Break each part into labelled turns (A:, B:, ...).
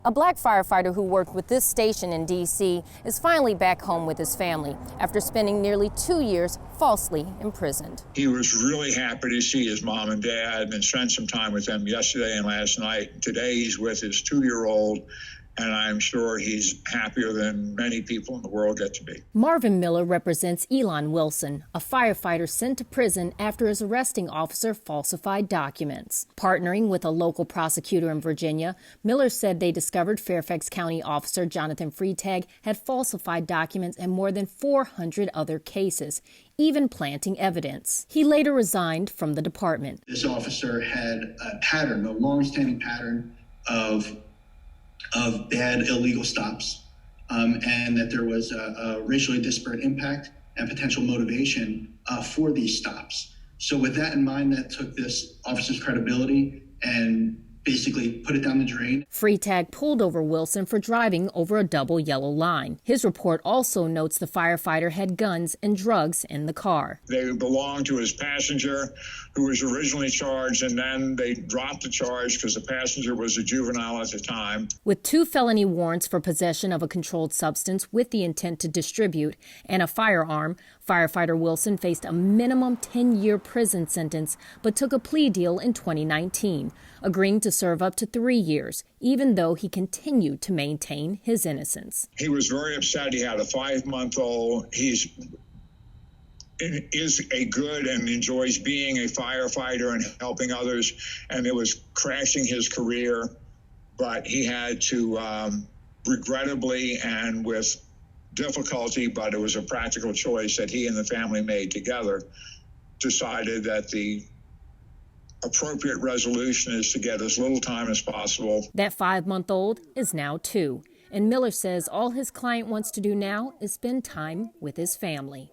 A: A black firefighter who worked with this station in D.C. is finally back home with his family after spending nearly 2 years falsely imprisoned.
B: He was really happy to see his mom and dad and spend some time with them yesterday and last night. Today he's with his 2-year-old, and I'm sure he's happier than many people in the world get to be.
A: Marvin Miller represents Elon Wilson, a firefighter sent to prison after his arresting officer falsified documents. Partnering with a local prosecutor in Virginia, Miller said they discovered Fairfax County officer Jonathan Freitag had falsified documents in more than 400 other cases, even planting evidence. He later resigned from the department.
C: This officer had a pattern, a long-standing pattern of bad illegal stops, and that there was a racially disparate impact and potential motivation for these stops. So with that in mind, that took this officer's credibility and basically put it down the drain.
A: Freitag pulled over Wilson for driving over a double yellow line. His report also notes the firefighter had guns and drugs in the car.
B: They belonged to his passenger, who was originally charged, and then they dropped the charge because the passenger was a juvenile at the time.
A: With 2 felony warrants for possession of a controlled substance with the intent to distribute and a firearm, firefighter Wilson faced a minimum 10-year prison sentence but took a plea deal in 2019, agreeing to serve up to 3 years, even though he continued to maintain his innocence.
B: He was very upset. He had a 5-month-old. He is a good and enjoys being a firefighter and helping others, and it was crashing his career. But he had to, regrettably and with difficulty, but it was a practical choice that he and the family made together, decided that the appropriate resolution is to get as little time as possible.
A: That 5-month-old is now 2, and Miller says all his client wants to do now is spend time with his family.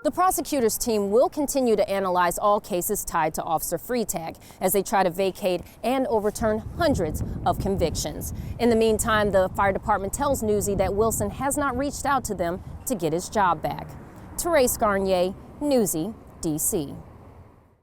A: The prosecutor's team will continue to analyze all cases tied to Officer Freitag as they try to vacate and overturn hundreds of convictions. In the meantime, the fire department tells Newsy that Wilson has not reached out to them to get his job back. Therese Garnier, Newsy, D.C.